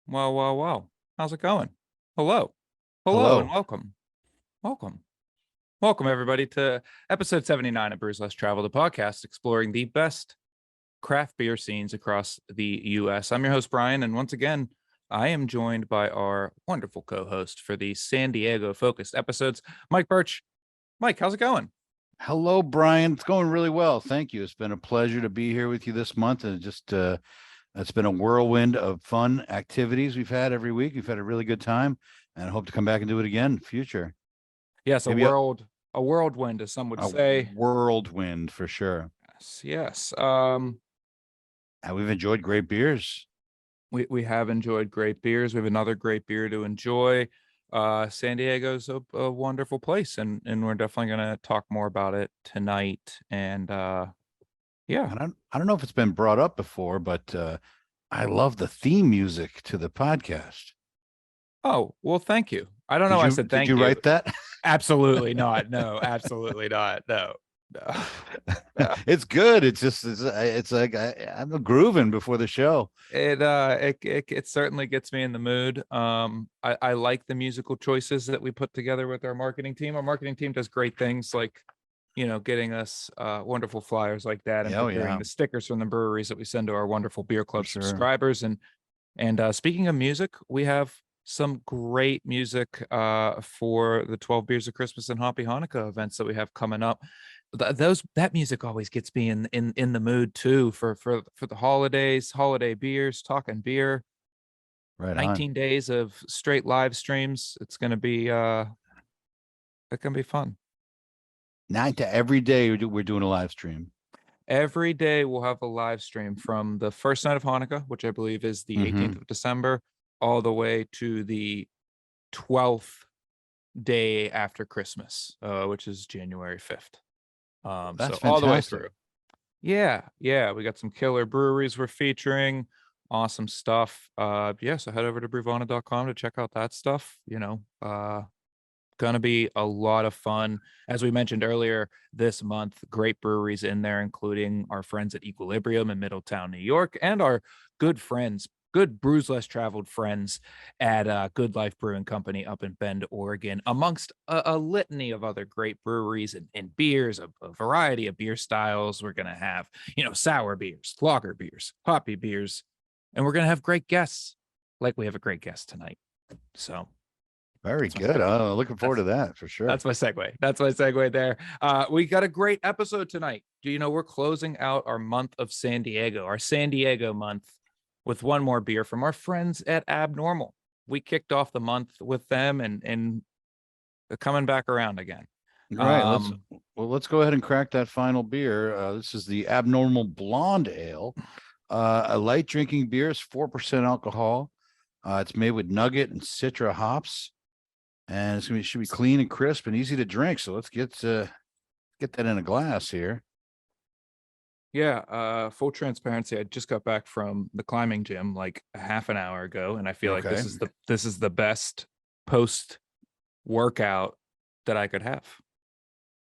Well. How's it going? Hello. Hello and Hello. welcome. Welcome. Welcome, everybody, to episode 79 of Brews Less Travel, the podcast exploring the best craft beer scenes across the U.S. I'm your host, Brian, and once again, I am joined by our wonderful co-host for the San Diego-focused episodes, Mike Birch. Mike, how's it going? Hello, Brian. It's going really well. Thank you. It's been a pleasure to be here with you this month. And it's been a whirlwind of fun activities we've had every week. We've had a really good time and I hope to come back and do it again in the future. Yes, Maybe a whirlwind, as some would a say. whirlwind for sure. Yes. And we've enjoyed great beers. We have enjoyed great beers. We have another great beer to enjoy. San Diego's a wonderful place, and we're definitely gonna talk more about it tonight. And yeah. I don't know if it's been brought up before, but I love the theme music to the podcast. Oh, well, thank you. I don't know why I said Did thank you you. write that? Absolutely not. No, absolutely not. No. No. It's good. It's like I'm grooving before the show. It certainly gets me in the mood. I like the musical choices that we put together with our marketing team. Our marketing team does great things like, getting us wonderful flyers like that and Yeah, oh, procuring yeah, the stickers from the breweries that we send to our wonderful beer for club sure. subscribers. And speaking of music, we have some great music for the 12 Beers of Christmas and Happy Hanukkah events that we have coming up. That music always gets me in the mood too for the holidays, holiday beers, talking beer. Right on. 19 days of straight live streams. It's gonna be fun. Nine to every day we're doing a live stream. Every day we'll have a live stream from the first night of Hanukkah, which I believe is the 18th of December, all the way to the 12th day after Christmas, which is January 5th. That's So all the way fantastic. through. Yeah. We got some killer breweries we're featuring. Awesome stuff. Yeah, so head over to brewvana.com to check out that stuff. Gonna be a lot of fun. As we mentioned earlier, this month, great breweries in there, including our friends at Equilibrium in Middletown, New York, and our good friends, good Brews Less Traveled friends at Good Life Brewing Company up in Bend, Oregon, amongst a litany of other great breweries and beers, a variety of beer styles. We're gonna have, sour beers, lager beers, hoppy beers, and we're gonna have great guests, like we have a great guest tonight. So Very that's my good. segue. Looking forward to that for sure. That's my segue. That's my segue there. We got a great episode tonight. Do you know we're closing out our month of San Diego, our San Diego month, with one more beer from our friends at Abnormal. We kicked off the month with them and they're coming back around again. Right. Let's go ahead and crack that final beer. This is the Abnormal Blonde Ale, a light drinking beer. Is 4% alcohol. It's made with nugget and citra hops, and should be clean and crisp and easy to drink. So let's get that in a glass here. Yeah, full transparency. I just got back from the climbing gym like a half an hour ago, and I feel like Okay. this is the best post workout that I could have.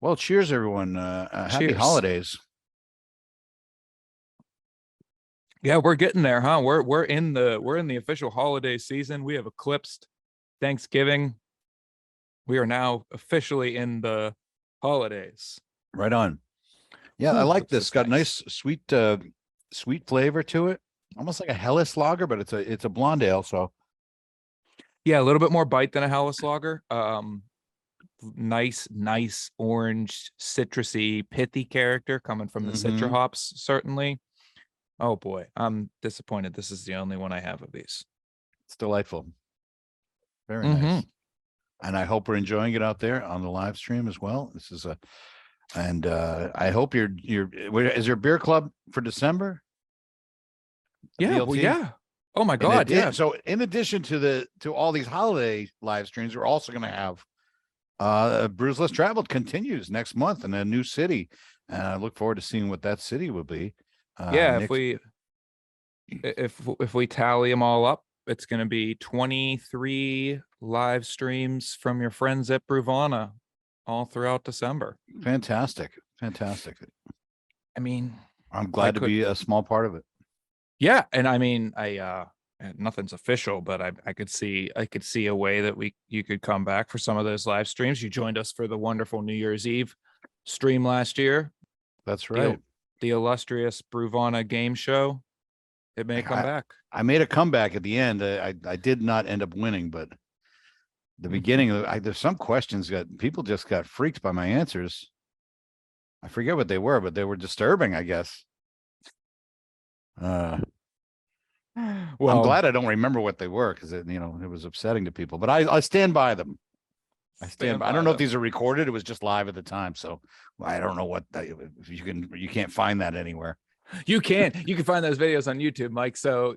Well, cheers, everyone. Happy Cheers. holidays. Yeah, we're getting there, huh? We're in the official holiday season. We have eclipsed Thanksgiving. We are now officially in the holidays. Right on. Yeah, I Ooh, like this this. is Got nice. nice sweet flavor to it. Almost like a Helles lager, but it's a blonde ale. So Yeah, a little bit more bite than a Helles lager. Nice orange, citrusy, pithy character coming from the citra hops, certainly. Oh boy, I'm disappointed. This is the only one I have of these. it's delightful. Very nice. And I hope we're enjoying it out there on the live stream as well. I hope is there a beer club for December? Yeah, well, BLT? yeah. Oh my God, yeah. So in addition to all these holiday live streams, we're also going to have Brews Less Traveled continues next month in a new city. And I look forward to seeing what that city will be. Yeah, Nick, if we tally them all up, it's going to be 23 live streams from your friends at Brewvana all throughout December. fantastic. I mean, I'm glad to be a small part of it. yeah, and I mean, I and nothing's official, but I could see a way that you could come back for some of those live streams. You joined us for the wonderful New Year's Eve stream last year. That's right. The illustrious Brewvana game show. It may come back. I made a comeback at the end. I did not end up winning, but the beginning, there's some questions that people just got freaked by my answers. I forget what they were, but they were disturbing, I guess. Well, I'm glad I don't remember what they were, because it was upsetting to people, but I stand by them. I don't know if these are recorded. It was just live at the time, so I don't know what if you can't find that anywhere. You can find those videos on YouTube, Mike. So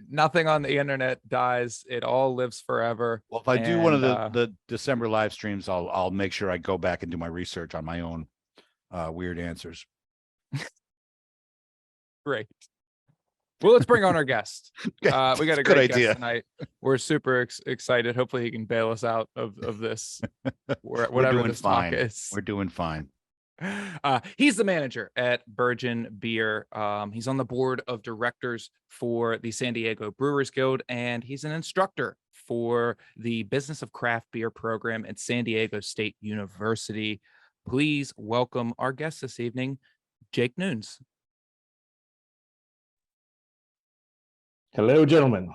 nothing on the internet dies. It all lives forever. Well, if I do one of the December live streams, I'll make sure I go back and do my research on my own weird answers. Great. Well, let's bring on our guest. We got a great guest tonight. We're super excited. Hopefully he can bail us out of this, whatever this talk is. We're doing fine. He's the manager at Virgin Beer. He's on the board of directors for the San Diego Brewers Guild, and he's an instructor for the Business of Craft Beer program at San Diego State University. Please welcome our guest this evening, Jake Nunes. Hello, gentlemen.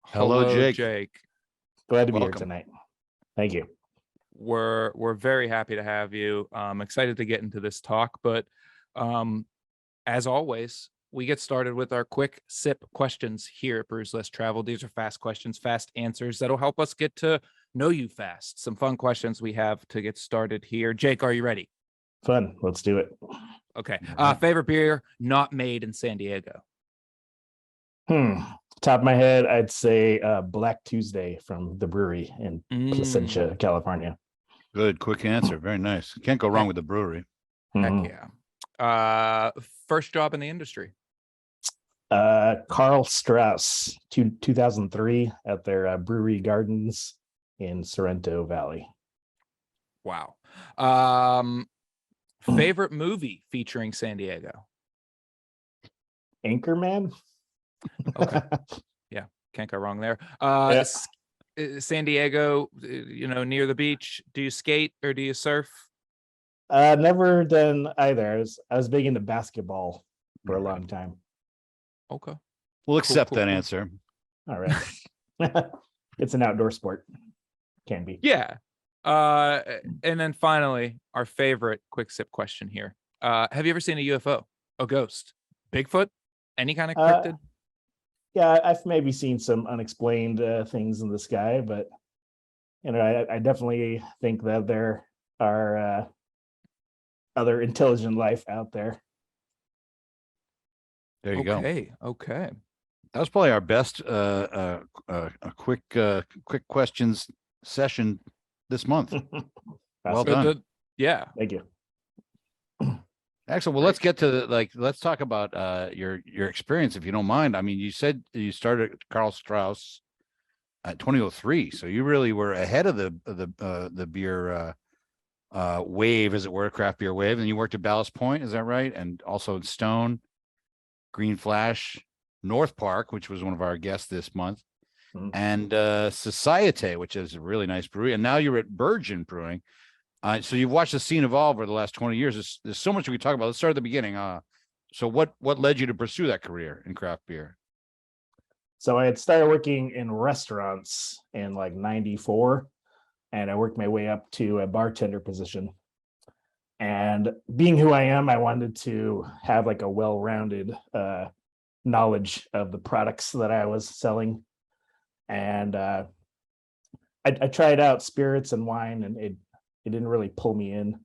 Hello, Jake. Glad to be here tonight. Thank you. We're very happy to have you. I'm excited to get into this talk, but as always, we get started with our quick sip questions here at Brews Less Travel. These are fast questions, fast answers that'll help us get to know you fast. Some fun questions we have to get started here. Jake, are you ready? Fun. Let's do it. Okay. Favorite beer not made in San Diego? Top of my head, I'd say Black Tuesday from the brewery in Placentia, California. Good, quick answer. Very nice. Can't go wrong with the brewery. Heck yeah. First job in the industry? Carl Strauss, 2003 at their brewery gardens in Sorrento Valley. Wow. Favorite movie featuring San Diego? Anchorman. Okay. Yeah, can't go wrong there. San Diego, near the beach. Do you skate or do you surf? Never done either. I was big into basketball for a long time. Okay. We'll accept that answer. All right. It's an outdoor sport. Can be. Yeah. And then finally, our favorite quick sip question here. Have you ever seen a UFO? A ghost? Bigfoot? Any kind of cryptid? Yeah, I've maybe seen some unexplained things in the sky, but I definitely think that there are other intelligent life out there. There you go. Okay. That was probably our best quick questions session this month. Well done. Yeah. Thank you. Excellent. Well, let's get to let's talk about your experience, if you don't mind. I mean, you said you started at Carl Strauss at 2003, so you really were ahead of the beer wave, as it were, craft beer wave. And you worked at Ballast Point, is that right? And also at Stone, Green Flash, North Park, which was one of our guests this month, and Societe, which is a really nice brewery. And now you're at Virgin Brewing. So you've watched the scene evolve over the last 20 years. There's so much we can talk about. Let's start at the beginning. So what led you to pursue that career in craft beer? So I had started working in restaurants in like 94, and I worked my way up to a bartender position. And being who I am, I wanted to have like a well-rounded knowledge of the products that I was selling. And I tried out spirits and wine, and it didn't really pull me in.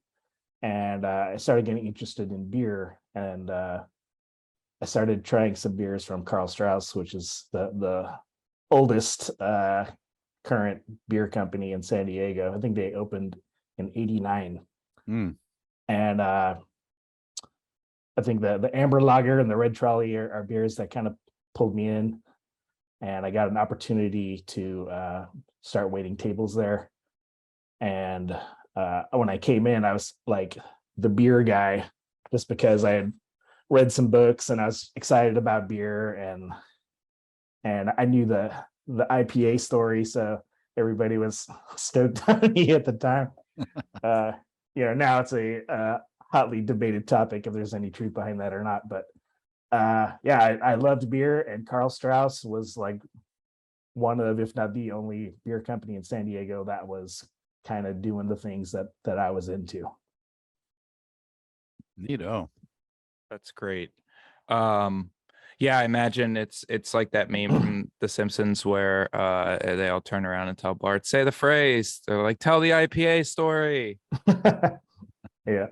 And I started getting interested in beer, and I started trying some beers from Carl Strauss, which is the oldest current beer company in San Diego. I think they opened in 89. And I think the Amber Lager and the Red Trolley are beers that kind of pulled me in. And I got an opportunity to start waiting tables there. And when I came in, I was like the beer guy, just because I had read some books and I was excited about beer, and and I knew the IPA story, so everybody was stoked on me at the time. Now it's a hotly debated topic if there's any truth behind that or not. But I loved beer, and Carl Strauss was like one of, if not the only beer company in San Diego that was kind of doing the things that I was into. Neato. That's great. Yeah, I imagine it's like that meme from The Simpsons where they all turn around and tell Bart, say the phrase. They're like, tell the IPA story. Yeah.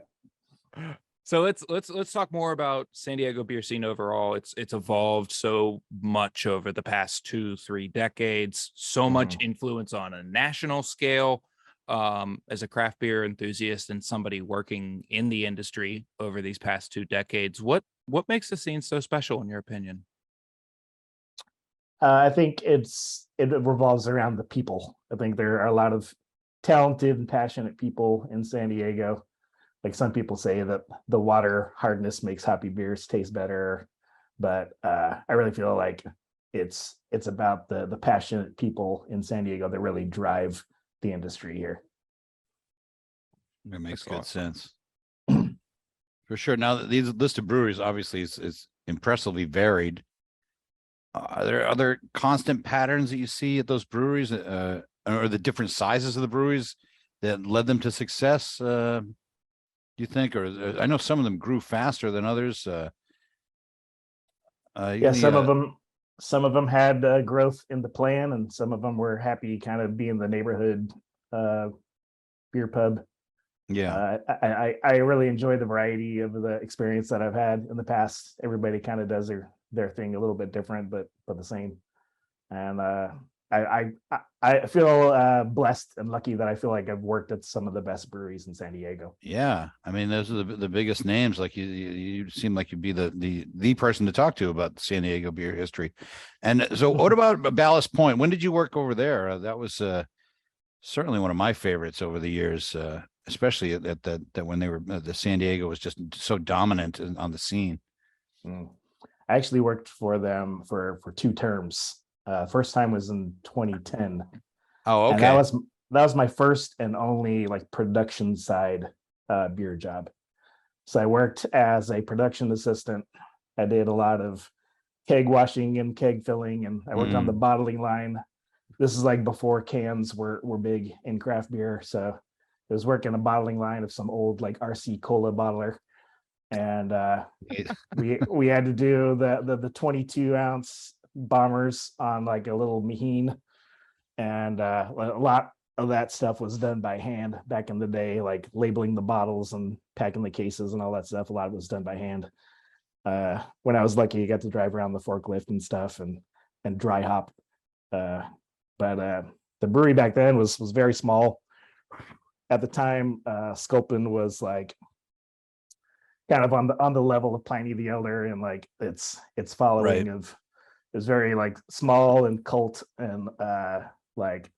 So let's talk more about San Diego beer scene overall. It's evolved so much over the past 2-3 decades, so much influence on a national scale. As a craft beer enthusiast and somebody working in the industry over these past 2 decades, what makes the scene so special in your opinion? I think it revolves around the people. I think there are a lot of talented and passionate people in San Diego. Like some people say that the water hardness makes hoppy beers taste better, but I really feel like it's about the passionate people in San Diego that really drive the industry here. It makes That's good awesome. sense. For sure. Now, these list of breweries obviously is impressively varied. Are there other constant patterns that you see at those breweries, or the different sizes of the breweries that led them to success? Do you think, or I know some of them grew faster than others? Some of them had growth in the plan, and some of them were happy kind of being the neighborhood beer pub. Yeah. I really enjoy the variety of the experience that I've had in the past. Everybody kind of does their thing a little bit different, but the same. And I feel blessed and lucky that I feel like I've worked at some of the best breweries in San Diego. Yeah, I mean, those are the biggest names. Like you seem like you'd be the person to talk to about San Diego beer history. And so, what about Ballast Point? When did you work over there? That was certainly one of my favorites over the years, especially at that when they were the San Diego was just so dominant on the scene. I actually worked for them for 2 terms. First time was in 2010. Oh, okay. And that was my first and only like production side beer job. So I worked as a production assistant. I did a lot of keg washing and keg filling, and I worked on the bottling line. This is like before cans were big in craft beer. So I was working a bottling line of some old like RC Cola bottler. And we had to do the 22-ounce bombers on like a little Maheen, and a lot of that stuff was done by hand back in the day, like labeling the bottles and packing the cases and all that stuff. A lot of it was done by hand. When I was lucky, I got to drive around the forklift and stuff and dry hop. But the brewery back then was very small. At the time, Sculpin was like kind of on the level of Pliny the Elder, and like its following of it was very like small and cult and like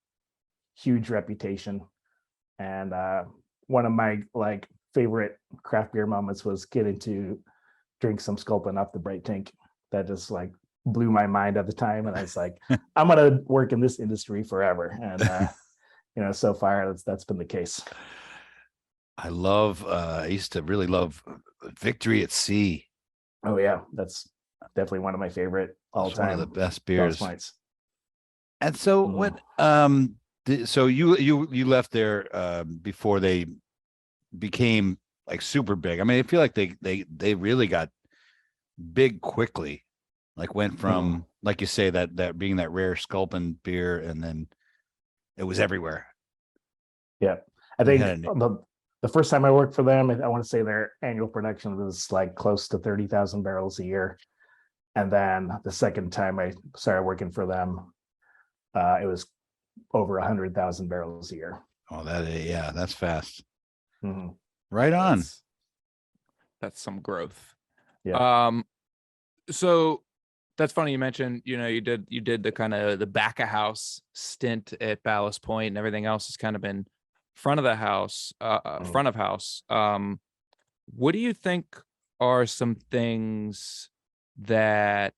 huge reputation. And one of my like favorite craft beer moments was getting to drink some Sculpin off the bright tank. That just like blew my mind at the time, and I was like, I'm gonna work in this industry forever. And so far that's been the case. I used to really love Victory at Sea. Oh yeah, that's definitely one of my favorite all time. One of the best beers. Points. And so what so you left there before they became like super big. I mean, I feel like they really got big quickly. Like went from like you say that being that rare Sculpin beer, and then it was everywhere. Yeah. I think the first time I worked for them, I want to say their annual production was like close to 30,000 barrels a year. And then the second time I started working for them, it was over 100,000 barrels a year. Oh, that's fast. Mm-hmm. Right on. That's some growth. Yeah. So that's funny you mentioned, you did the kind of the back of house stint at Ballast Point, and everything else has kind of been front of the house, front of house. What do you think are some things that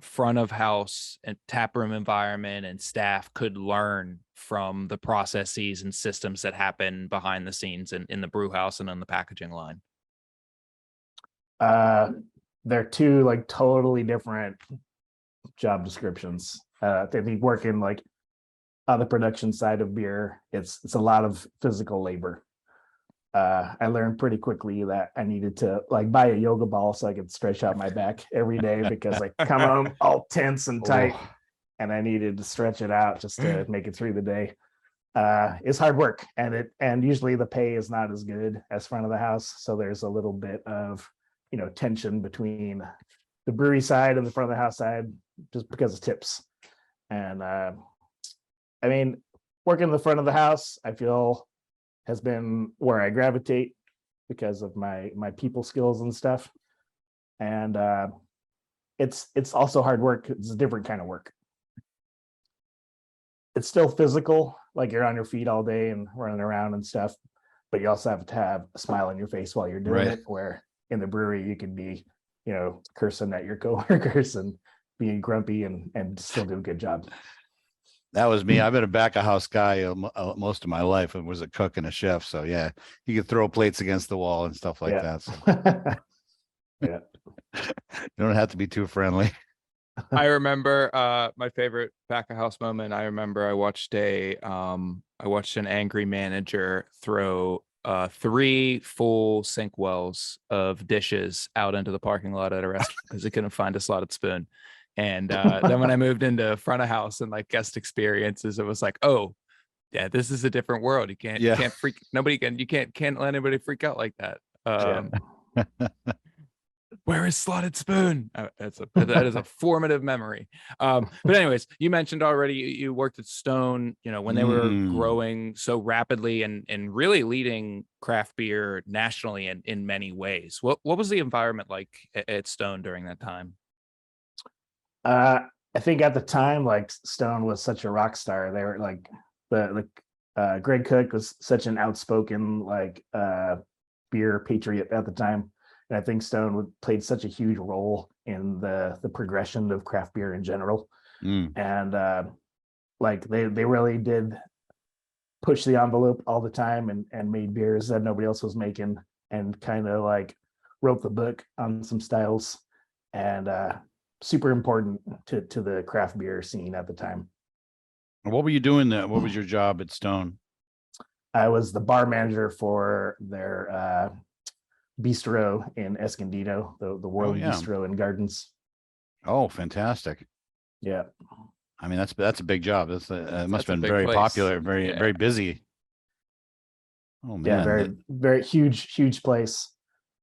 front of house and taproom environment and staff could learn from the processes and systems that happen behind the scenes in the brew house and on the packaging line? They're two like totally different job descriptions. I think working like on the production side of beer, it's a lot of physical labor. I learned pretty quickly that I needed to like buy a yoga ball so I could stretch out my back every day, because I come home all tense and tight, and I needed to stretch it out just to make it through the day. It's hard work, and usually the pay is not as good as front of the house. So there's a little bit of, tension between the brewery side and the front of the house side, just because of tips. And I mean, working in the front of the house, I feel has been where I gravitate because of my people skills and stuff. And it's also hard work. It's a different kind of work. It's still physical, like you're on your feet all day and running around and stuff, but you also have to have a smile on your face while you're doing it, where in the brewery you could be, cursing at your coworkers and being grumpy and still do a good job. That was me. I've been a back of house guy most of my life, and was a cook and a chef. So yeah, you could throw plates against the wall and stuff like that. So. Yeah. You don't have to be too friendly. I remember my favorite back of house moment. I remember I watched an angry manager throw 3 full sink wells of dishes out into the parking lot at a restaurant because he couldn't find a slotted spoon. And then when I moved into front of house and like guest experiences, it was like, oh yeah, this is a different world. You can't freak. Nobody can. You can't let anybody freak out like that. Where is slotted spoon? That is a formative memory. But anyways, you mentioned already you worked at Stone, when they were growing so rapidly and really leading craft beer nationally in many ways. What was the environment like at Stone during that time? I think at the time, like Stone was such a rock star. They were like Greg Cook was such an outspoken beer patriot at the time. And I think Stone played such a huge role in the progression of craft beer in general. And they really did push the envelope all the time and made beers that nobody else was making, and kind of like wrote the book on some styles, and super important to the craft beer scene at the time. What were you doing there? What was your job at Stone? I was the bar manager for their bistro in Escondido, the World Bistro and Gardens. Oh, fantastic! Yeah, I mean that's a big job. It must have been very popular, very busy. Oh man, yeah, very huge place.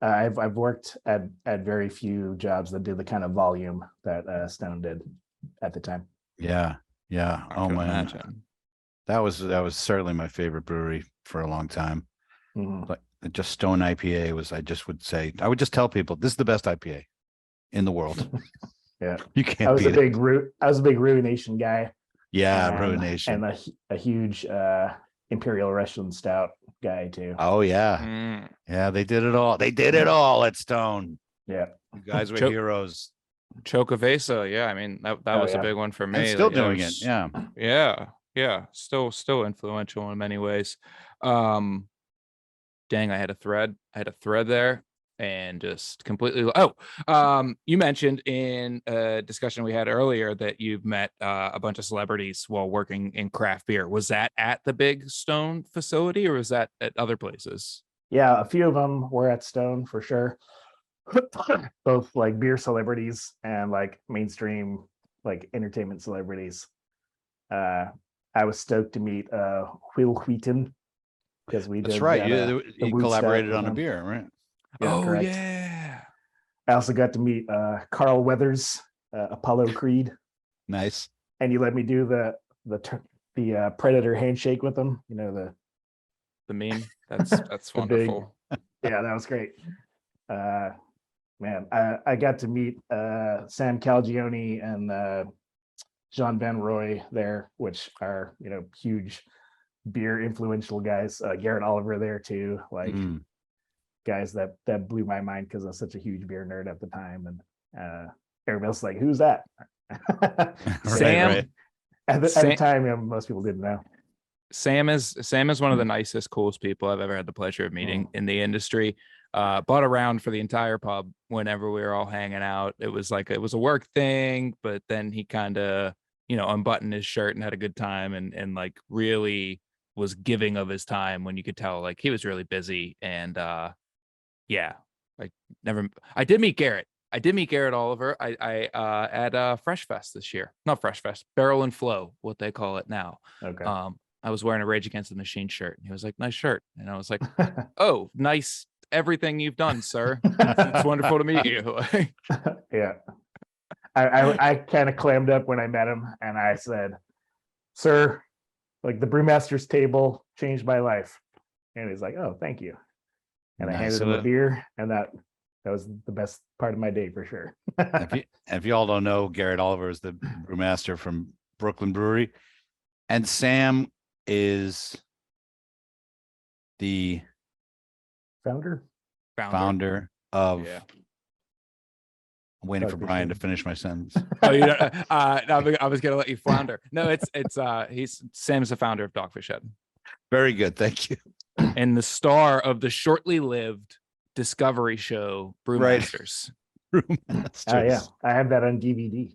I've worked at very few jobs that did the kind of volume that Stone did at the time. Yeah. Oh man, imagine. That was certainly my favorite brewery for a long time. Like just Stone IPA was. I would just tell people this is the best IPA in the world. Yeah, you can't. I was a big Ruination guy. Yeah, Ruination, and a huge Imperial Russian Stout guy too. Oh yeah, yeah. They did it all. They did it all at Stone. Yeah, you guys were heroes. Chocovesa, yeah. I mean that was a big one for me. And still doing it. Yeah. Still influential in many ways. Dang, I had a thread there and just completely. You mentioned in a discussion we had earlier that you've met a bunch of celebrities while working in craft beer. Was that at the big Stone facility, or was that at other places? Yeah, a few of them were at Stone for sure. Both like beer celebrities and like mainstream like entertainment celebrities. I was stoked to meet Will Wheaton, because we That's did right. You collaborated on a beer, right? Yeah, correct. Yeah. I also got to meet Carl Weathers, Apollo Creed. Nice. And you let me do the Predator handshake with him. The meme. That's wonderful. Yeah, that was great. Man, I got to meet Sam Calagione and John Van Roy there, which are huge beer influential guys. Garrett Oliver there too, guys that blew my mind because I was such a huge beer nerd at the time. And everybody's like, who's that? Sam, right. At the Sam, time, most people didn't know. Sam is one of the nicest, coolest people I've ever had the pleasure of meeting in the industry. Bought around for the entire pub whenever we were all hanging out. It was a work thing, but then he kind of, unbuttoned his shirt and had a good time and like really was giving of his time when you could tell like he was really busy. And yeah, I did meet Garrett. Oliver. I at Fresh Fest this year. Not Fresh Fest, Barrel and Flow, what they call it now. Okay. I was wearing a Rage Against the Machine shirt. And he was like, nice shirt. And I was like, oh, nice everything you've done, sir. It's wonderful to meet you. Yeah. I kind of clammed up when I met him and I said, sir, like the brewmaster's table changed my life. And he's like, oh, thank you. And I handed him a beer, and that was the best part of my day for sure. If you all don't know, Garrett Oliver is the brewmaster from Brooklyn Brewery, and Sam is the founder of. Yeah. I'm waiting for Brian to finish my sentence. Oh, I was gonna let you flounder. No, it's Sam's the founder of Dogfish Head. Very good, thank you. And the star of the shortly lived Discovery show Brewmasters. Brewmasters. Oh yeah, I have that on DVD.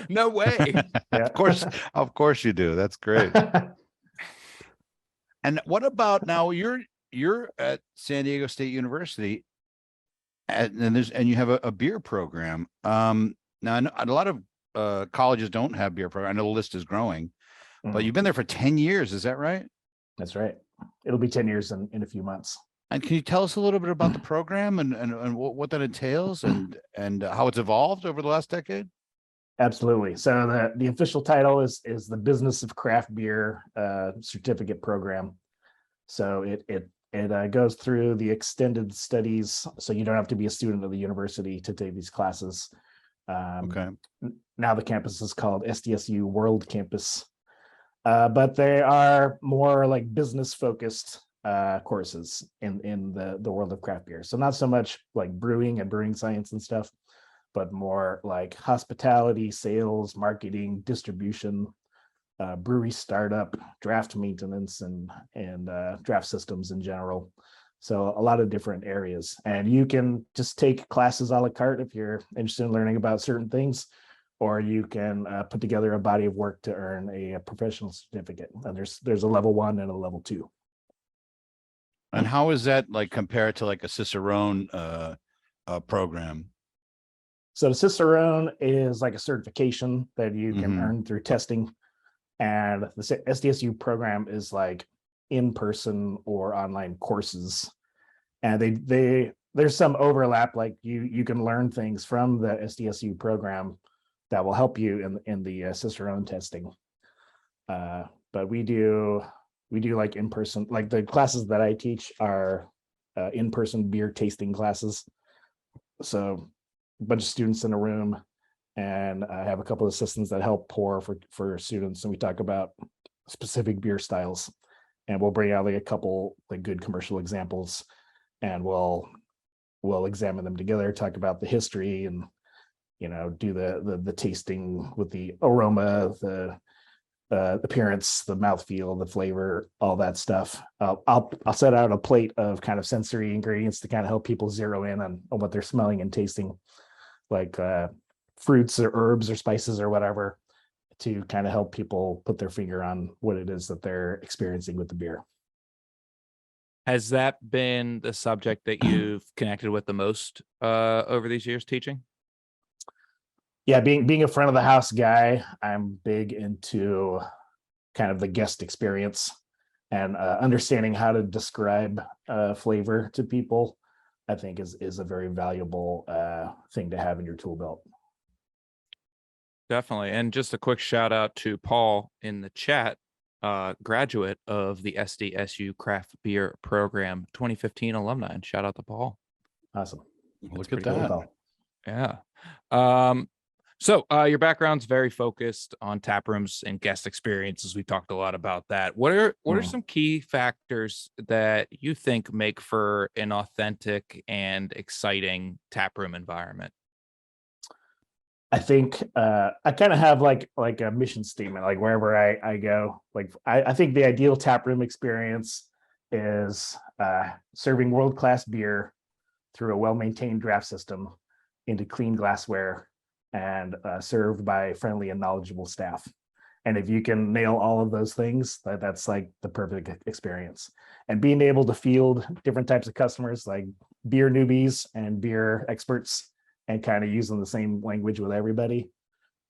No way. Yeah. Of course you do. That's great. And what about now? You're at San Diego State University, and you have a beer program. Now I know a lot of colleges don't have beer program. I know the list is growing, but you've been there for 10 years. Is that right? That's right. It'll be 10 years in a few months. And can you tell us a little bit about the program and what that entails and how it's evolved over the last decade? Absolutely. So the official title is the Business of Craft Beer certificate program. So it goes through the extended studies, so you don't have to be a student of the university to take these classes. Okay. Now the campus is called SDSU World Campus, but they are more like business focused courses in the world of craft beer. So not so much like brewing and brewing science and stuff, but more like hospitality, sales, marketing, distribution, brewery startup, draft maintenance, and draft systems in general. So a lot of different areas, and you can just take classes a la carte if you're interested in learning about certain things, or you can put together a body of work to earn a professional certificate. And there's a level 1 and a level 2. And how is that like compared to like a Cicerone program? So the Cicerone is like a certification that you can earn through testing. And the SDSU program is like in-person or online courses. And there's some overlap, like you can learn things from the SDSU program that will help you in the Cicerone testing. But we do like in-person, like the classes that I teach are in-person beer tasting classes. So a bunch of students in a room, and I have a couple of assistants that help pour for students, and we talk about specific beer styles, and we'll bring out like a couple like good commercial examples, and we'll examine them together, talk about the history, and do the tasting with the aroma, the appearance, the mouthfeel, the flavor, all that stuff. I'll set out a plate of kind of sensory ingredients to kind of help people zero in on what they're smelling and tasting, like fruits or herbs or spices or whatever, to kind of help people put their finger on what it is that they're experiencing with the beer. Has that been the subject that you've connected with the most over these years teaching? Yeah, being a front of the house guy, I'm big into kind of the guest experience and understanding how to describe flavor to people. I think is a very valuable thing to have in your tool belt. Definitely. And just a quick shout out to Paul in the chat, graduate of the SDSU Craft Beer Program 2015 alumni. And shout out to Paul. Awesome. Look at that. Cool. Yeah. So your background's very focused on tap rooms and guest experiences. We talked a lot about that. What are some key factors that you think make for an authentic and exciting tap room environment? I think I kind of have like a mission statement, like wherever I go. Like I think the ideal tap room experience is serving world-class beer through a well-maintained draft system into clean glassware and served by friendly and knowledgeable staff. And if you can nail all of those things, that's like the perfect experience. And being able to field different types of customers, like beer newbies and beer experts, and kind of using the same language with everybody,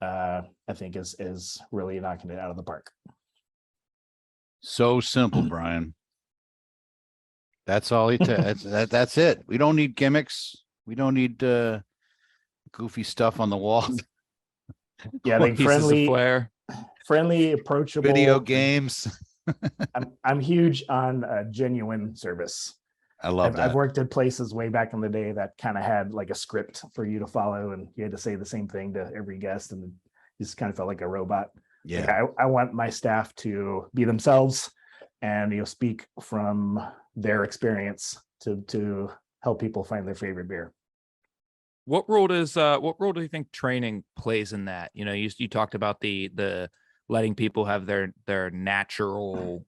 I think is really knocking it out of the park. So simple, Brian. That's all that's it. We don't need gimmicks. We don't need goofy stuff on the wall. Yeah, they Pieces of flair. friendly, approachable Video games. I'm huge on genuine service. I love that. I've worked at places way back in the day that kind of had like a script for you to follow, and you had to say the same thing to every guest, and you just kind of felt like a robot. Yeah. Like I want my staff to be themselves and speak from their experience to help people find their favorite beer. What role do you think training plays in that? You talked about the letting people have their natural,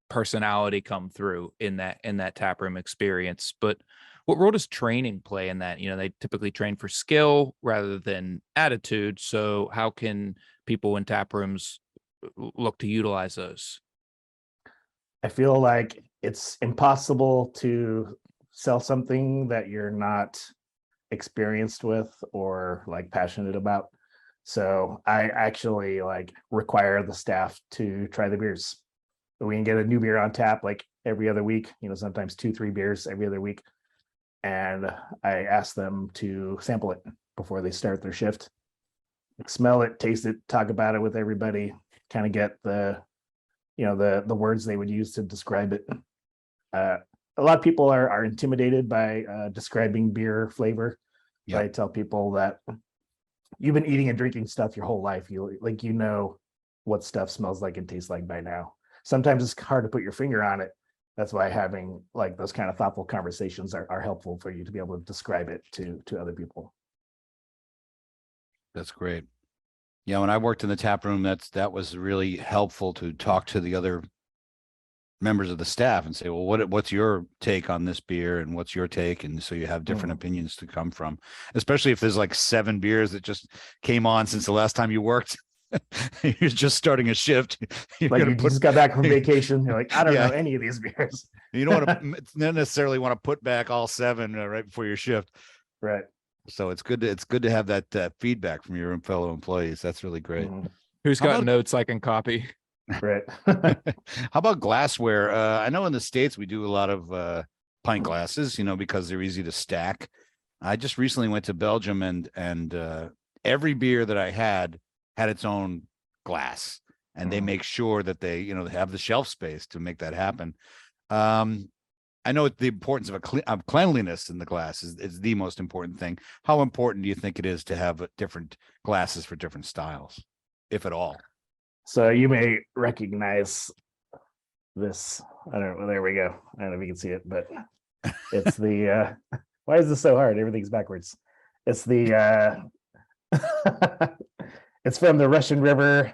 personality come through in that taproom experience. But what role does training play in that? They typically train for skill rather than attitude. So how can people in taprooms look to utilize those? I feel like it's impossible to sell something that you're not experienced with or like passionate about. So I actually like require the staff to try the beers. We can get a new beer on tap like every other week, sometimes 2-3 beers every other week. And I ask them to sample it before they start their shift. Smell it, taste it, talk about it with everybody, kind of get the words they would use to describe it. A lot of people are intimidated by describing beer flavor. Yep. I tell people that you've been eating and drinking stuff your whole life. You know what stuff smells like and tastes like by now. Sometimes it's hard to put your finger on it. That's why having like those kind of thoughtful conversations are helpful for you to be able to describe it to other people. That's great. Yeah, when I worked in the tap room, that was really helpful to talk to the other members of the staff and say, well, what's your take on this beer and what's your take? And so you have different opinions to come from, especially if there's like 7 beers that just came on since the last time you worked. You're just starting a shift. Like you just got back from vacation. You're like, I don't know any of these beers. You don't want to not necessarily want to put back all 7 right before your shift. Right. So it's good to have that feedback from your fellow employees. That's really great. Who's got notes I can copy? Right. How about glassware? I know in the States we do a lot of pint glasses, because they're easy to stack. I just recently went to Belgium and every beer that I had its own glass, and they make sure that they have the shelf space to make that happen. I know the importance of cleanliness in the glass is the most important thing. How important do you think it is to have different glasses for different styles, if at all? So you may recognize this. I don't know. There we go. I don't know if you can see it, but it's the why is this so hard? Everything's backwards. It's the it's from the Russian River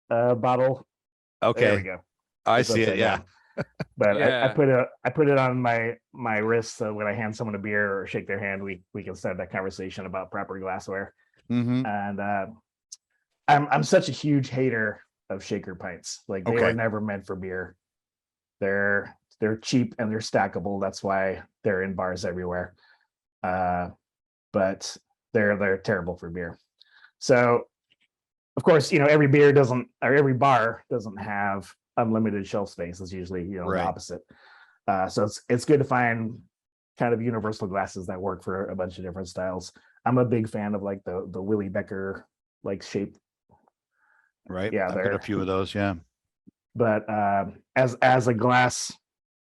bottle. Okay. There we go. I see it. Yeah. But yeah. I put it on my wrist, so when I hand someone a beer or shake their hand, we can start that conversation about proper glassware. And I'm such a huge hater of shaker pints. Like they were never meant for beer. They're cheap and they're stackable. That's why they're in bars everywhere. But they're terrible for beer. So of course, every every bar doesn't have unlimited shelf space. It's usually the opposite. So it's good to find kind of universal glasses that work for a bunch of different styles. I'm a big fan of like the Willy Becker like shape. Right. Yeah, I've got a few of those. Yeah. But as a glass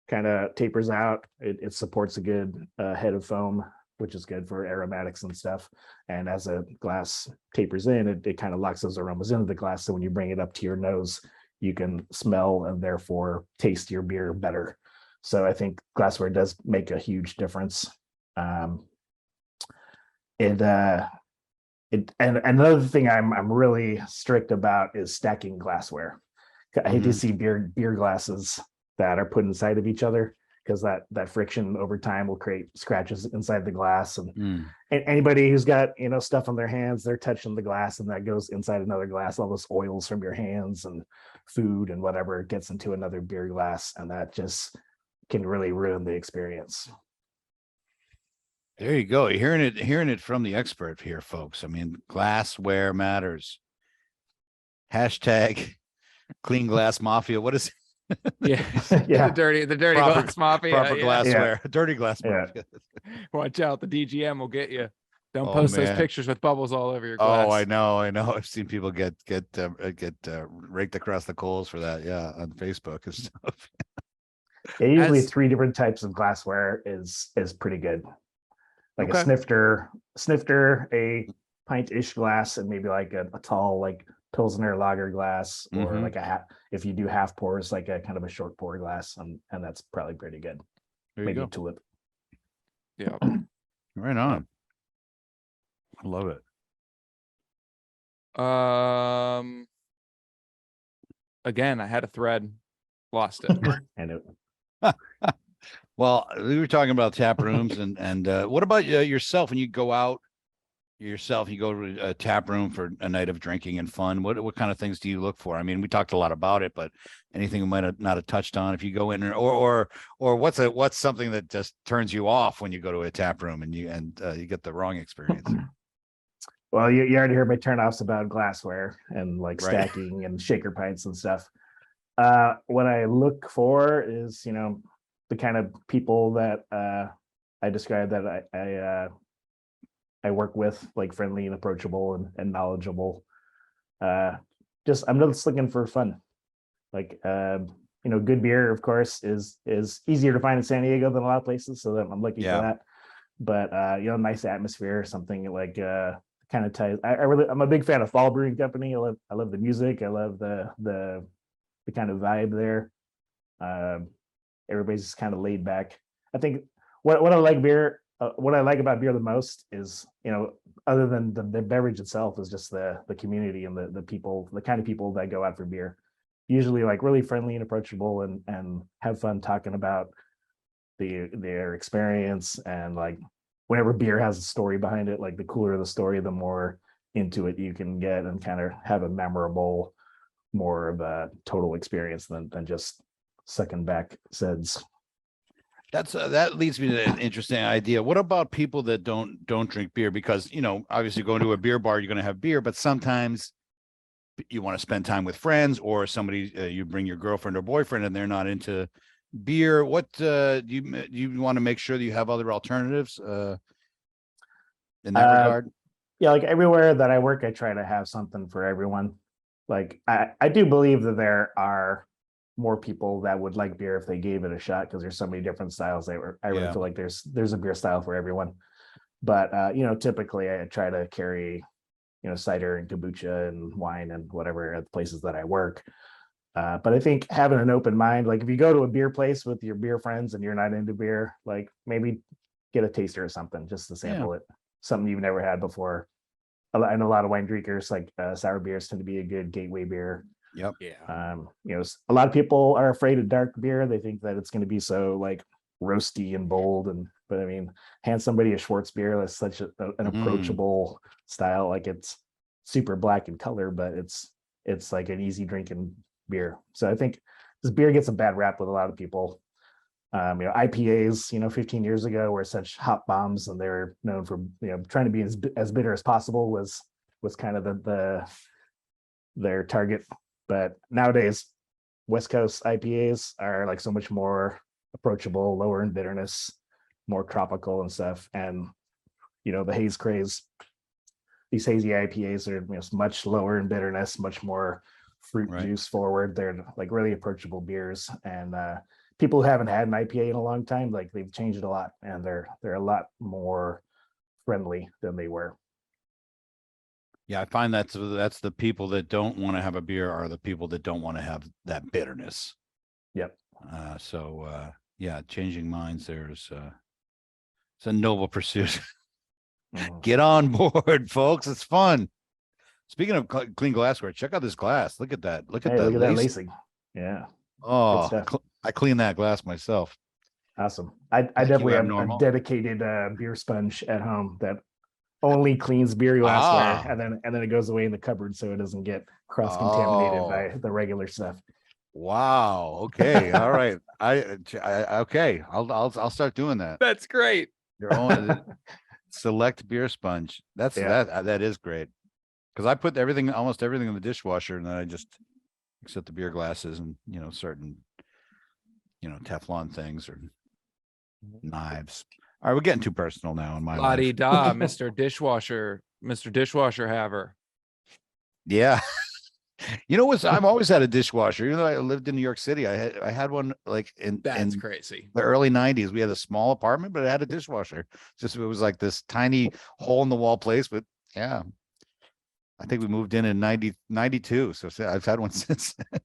kind of tapers out, it supports a good head of foam, which is good for aromatics and stuff. And as a glass tapers in, it kind of locks those aromas into the glass. So when you bring it up to your nose, you can smell and therefore taste your beer better. So I think glassware does make a huge difference. And another thing I'm really strict about is stacking glassware. I hate to see beer glasses that are put inside of each other, because that friction over time will create scratches inside the glass. And anybody who's got stuff on their hands, they're touching the glass, and that goes inside another glass. All those oils from your hands and food and whatever gets into another beer glass, and that just can really ruin the experience. There you go. You're hearing it from the expert here, folks. I mean, glassware matters. Hashtag clean glass mafia. What is Yeah. Yeah. The dirty Proper- glass mafia. proper yeah. glassware? Dirty glass Yeah. mafia. Watch out, the DGM will get you. Don't Oh, post those man. pictures with bubbles all over your glass. Oh, I know. I've seen people get raked across the coals for that. Yeah, on Facebook and stuff. Yeah, usually As- 3 different types of glassware is pretty good. Like Okay. a snifter, a pint-ish glass, and maybe like a tall like Pilsner lager glass, or Mhm. like if you do half pours, like a kind of a short pour glass, and that's probably pretty good. There you Maybe go. a tulip. Yeah. Right on. I love it. Again, I had a thread, lost it. And it, Well, we were talking about tap rooms, and what about yourself when you go out yourself? You go to a tap room for a night of drinking and fun. What kind of things do you look for? I mean, we talked a lot about it, but anything we might have not have touched on if you go in, or what's something that just turns you off when you go to a tap room and you get the wrong experience? well, you already heard my turnoffs about glassware and like Right. stacking and shaker pints and stuff. What I look for is, the kind of people that I described that I work with, like friendly and approachable and knowledgeable. I'm just looking for fun. Like good beer, of course, is easier to find in San Diego than a lot of places, so that I'm looking Yeah. for that. But nice atmosphere, something like kind of ties. I'm a big fan of Fall Brewing Company. I love the music. I love the kind of vibe there. Everybody's just kind of laid back. I think what I like what I like about beer the most is, other than the beverage itself, is just the community and the people, the kind of people that go out for beer. Usually like really friendly and approachable, and have fun talking about their experience. And like whenever beer has a story behind it, like the cooler the story, the more into it you can get, and kind of have a memorable, more of a total experience than just sucking back SEDs. That leads me to an interesting idea. What about people that don't drink beer? Because obviously going to a beer bar, you're going to have beer, but sometimes you want to spend time with friends, or somebody you bring your girlfriend or boyfriend and they're not into beer. What do you want to make sure that you have other alternatives in that regard? Yeah, like everywhere that I work, I try to have something for everyone. Like I do believe that there are more people that would like beer if they gave it a shot, because there's so many different styles. I really Yeah. feel like there's a beer style for everyone. But typically I try to carry cider and kombucha and wine and whatever at the places that I work. But I think having an open mind, like if you go to a beer place with your beer friends and you're not into beer, like maybe get a taster or something just to sample it, something you've never had before. I know a lot of wine drinkers, like sour beers tend to be a good gateway beer. Yep. Yeah. A lot of people are afraid of dark beer. They think that it's going to be so like roasty and bold, but I mean, hand somebody a Schwartz beer that's such an approachable style. Like it's super black in color, but it's like an easy drinking beer. So I think this beer gets a bad rap with a lot of people. IPAs, 15 years ago were such hot bombs, and they were known for trying to be as bitter as possible was kind of their target. But nowadays, West Coast IPAs are like so much more approachable, lower in bitterness, more tropical and stuff. And the haze craze, these hazy IPAs are much lower in bitterness, much more fruit juice forward. They're like really approachable beers, and people who haven't had an IPA in a long time, like they've changed a lot, and they're a lot more friendly than they were. Yeah, I find that's the people that don't want to have a beer are the people that don't want to have that bitterness. Yep. Yeah, changing minds there's it's a noble pursuit. Get on board, folks. It's fun. Speaking of clean glassware, check out this glass. Look at that. Look at Hey, that. look at that lacing. Yeah. Oh, stuff. I clean that glass myself. Awesome. I Thank you, definitely have a Abnormal. dedicated beer sponge at home that only cleans beer glassware, and then it goes away in the cupboard so it doesn't get cross contaminated by the regular stuff. Wow. Okay. All right. Okay. I'll start doing that. That's great. Your own select beer sponge. That is great. Because I put almost everything in the dishwasher, and then I just except the beer glasses and certain Teflon things or knives. All right, we're getting too personal now in my life. La-di-da, Mr. Dishwasher Haver. Yeah. I've always had a dishwasher. Even though I lived in New York City, I had one like in Crazy. The early 90s. We had a small apartment, but it had a dishwasher. It was like this tiny hole in the wall place. But yeah, I think we moved in 92. So I've had one since then.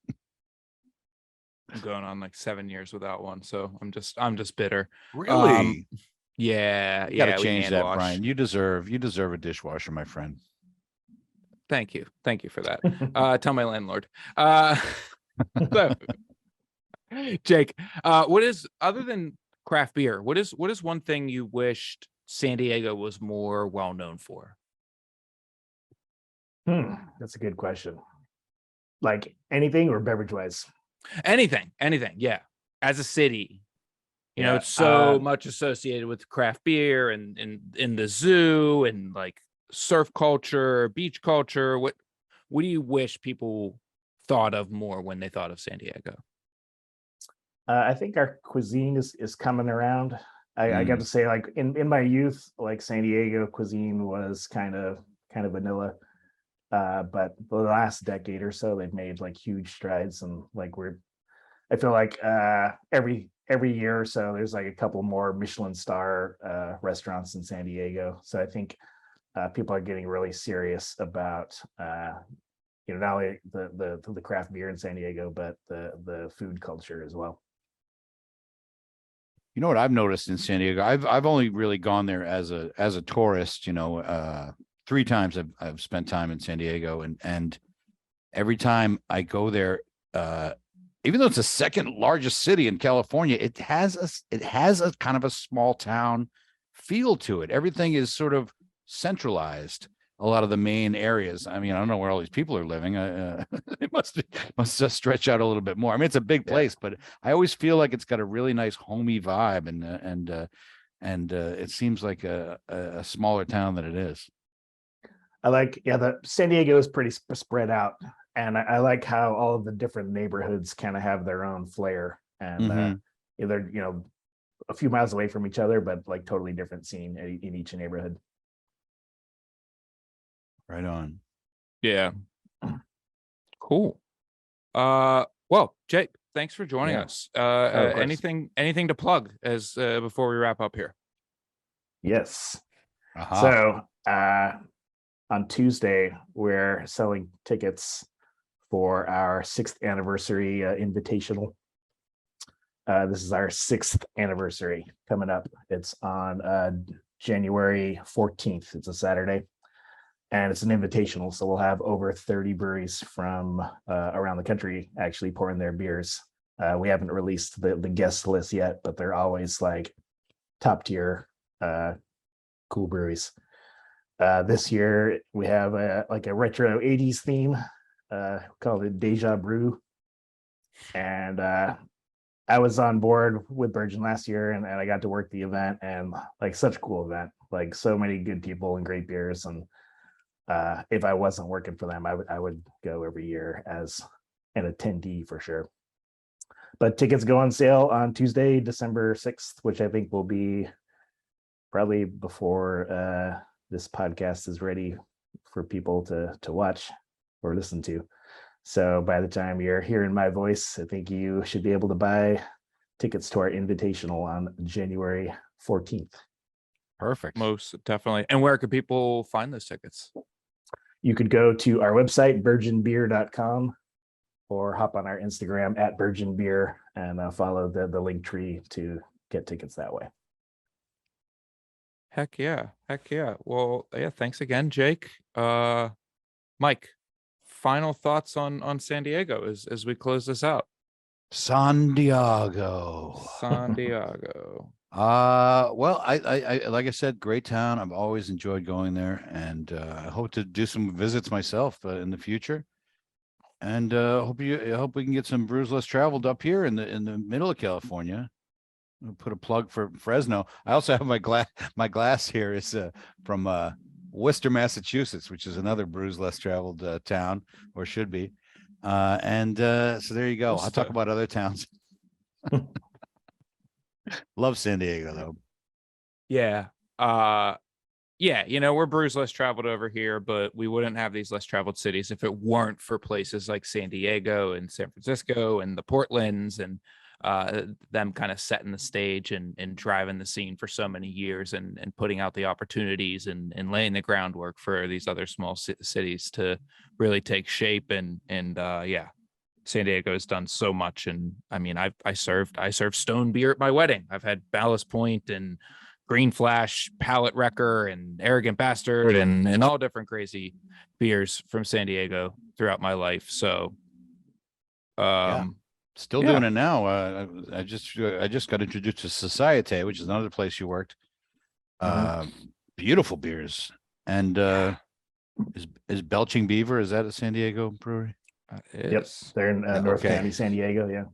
I'm going on like 7 years without one, so I'm just bitter. Really? Yeah. You gotta change that, Brian. You deserve a dishwasher, my friend. Thank you for that. Tell my landlord. So, Jake, what is, other than craft beer, what is one thing you wished San Diego was more well known for? That's a good question. Like anything or beverage wise? Anything. Yeah. As a city, it's so much associated with craft beer and in the zoo and like surf culture, beach culture. What do you wish people thought of more when they thought of San Diego? I think our cuisine is coming around. I got to say, like in my youth, like San Diego cuisine was kind of vanilla. But the last decade or so, they've made like huge strides, and like I feel like every year or so, there's like a couple more Michelin star restaurants in San Diego. So I think people are getting really serious about not only the craft beer in San Diego, but the food culture as well. You know what I've noticed in San Diego? I've only really gone there as a tourist. 3 times I've spent time in San Diego, and every time I go there, even though it's the second largest city in California, it has a kind of a small town feel to it. Everything is sort of centralized. A lot of the main areas. I mean, I don't know where all these people are living. It must just stretch out a little bit more. I mean, it's a big place, but I always feel like it's got a really nice homey vibe, and it seems like a smaller town than it is. I like, the San Diego is pretty spread out, and I like how all of the different neighborhoods kind of have their own flair, and they're a few miles away from each other, but like totally different scene in each neighborhood. Right on. Yeah. Cool. Well, Jake, thanks for joining us. Anything to plug as before we wrap up here? Yes. Uh-huh. So on Tuesday, we're selling tickets for our 6th anniversary invitational. This is our 6th anniversary coming up. It's on January 14th. It's a Saturday, and it's an invitational. So we'll have over 30 breweries from around the country actually pouring their beers. We haven't released the guest list yet, but they're always like top tier cool breweries. This year we have a retro 80s theme called it Deja Brew. And I was on board with Virgin last year, and I got to work the event, and like such a cool event, like so many good people and great beers. And if I wasn't working for them, I would go every year as an attendee for sure. But tickets go on sale on Tuesday, December 6th, which I think will be probably before this podcast is ready for people to watch or listen to. So by the time you're hearing my voice, I think you should be able to buy tickets to our invitational on January 14th. Perfect. Most definitely. And where could people find those tickets? You could go to our website, virginbeer.com, or hop on our Instagram at virginbeer and follow the link tree to get tickets that way. Heck yeah. Heck yeah. Well, yeah, thanks again, Jake. Mike, final thoughts on San Diego as we close this out. San Diego. San Diego. Well, I like I said, great town. I've always enjoyed going there, and I hope to do some visits myself in the future. And I hope we can get some brews less traveled up here in the middle of California. I'll put a plug for Fresno. I also have my glass here is from Worcester, Massachusetts, which is another brews less traveled town, or should be. So there you go. I'll talk Worcester. about other towns. Love San Diego though. Yeah. Yeah, we're Brews less traveled over here, but we wouldn't have these less traveled cities if it weren't for places like San Diego and San Francisco and the Portlands and them kind of setting the stage and driving the scene for so many years and putting out the opportunities and laying the groundwork for these other small cities to really take shape. And yeah, San Diego has done so much. And I mean, I served Stone beer at my wedding. I've had Ballast Point and Green Flash, Pallet Wrecker, and Arrogant Bastard, and all different crazy beers from San Diego throughout my life. So, Still doing it now. I just got introduced to Societe, which is another place you worked. Beautiful beers. And is Belching Beaver, is that a San Diego brewery? Yep, they're in North County, San Diego. Yeah,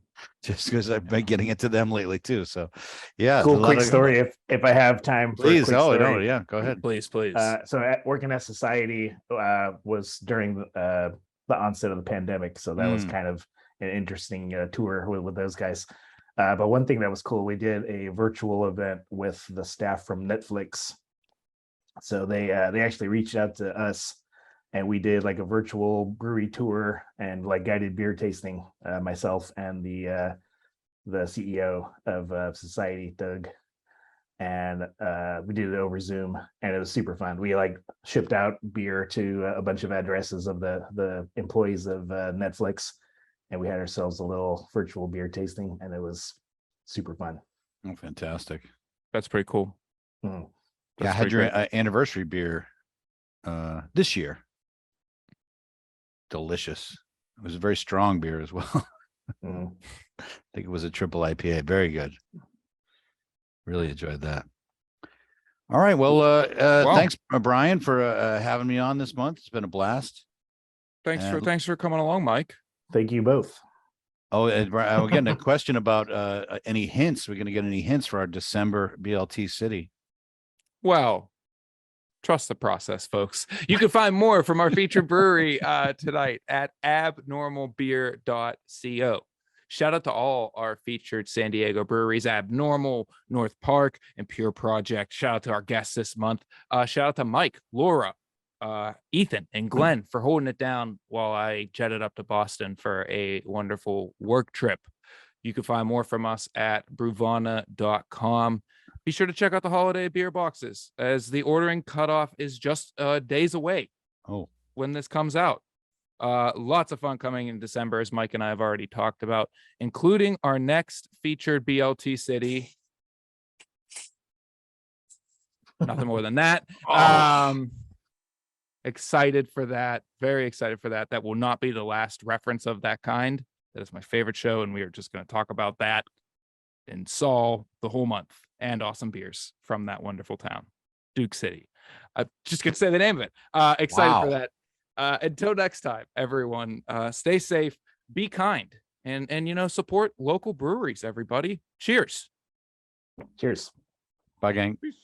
just because I've been getting into them lately too. So, yeah, cool. Quick story, if I have time. Please. For a quick story. No, yeah, go ahead. Please. So working at Society was during the onset of the pandemic, so that was kind of an interesting tour with those guys. But one thing that was cool, we did a virtual event with the staff from Netflix. So they actually reached out to us. And we did like a virtual brewery tour and like guided beer tasting, myself and the CEO of Society, Doug. And we did it over Zoom, and it was super fun. We like shipped out beer to a bunch of addresses of the employees of Netflix, and we had ourselves a little virtual beer tasting, and it was super fun. Oh, fantastic. That's pretty cool. Yeah, I had your anniversary beer this year. Delicious. It was a very strong beer as well. I think it was a triple IPA. Very good. Really enjoyed that. All right. Well, thanks, Brian, for having me on this month. It's been a blast. Thanks for coming along, Mike. Thank you both. Oh, and we're getting a question about any hints. We're going to get any hints for our December BLT City. Well, trust the process, folks. You can find more from our featured brewery tonight at abnormalbeer.co. Shout out to all our featured San Diego breweries: Abnormal, North Park, and Pure Project. Shout out to our guests this month. Shout out to Mike, Laura, Ethan, and Glenn for holding it down while I jetted up to Boston for a wonderful work trip. You can find more from us at brewvana.com. Be sure to check out the holiday beer boxes, as the ordering cutoff is just days away. When this comes out. Lots of fun coming in December, as Mike and I have already talked about, including our next featured BLT city. Nothing more than that. Excited for that. Very excited for that. That will not be the last reference of that kind. That is my favorite show, and we are just going to talk about that in Saul the whole month, and awesome beers from that wonderful town, Duke City. I'm just going to say the name of it. Excited for that. Until next time, everyone, stay safe, be kind, and support local breweries, everybody. Cheers. Cheers. Bye, gang. Peace.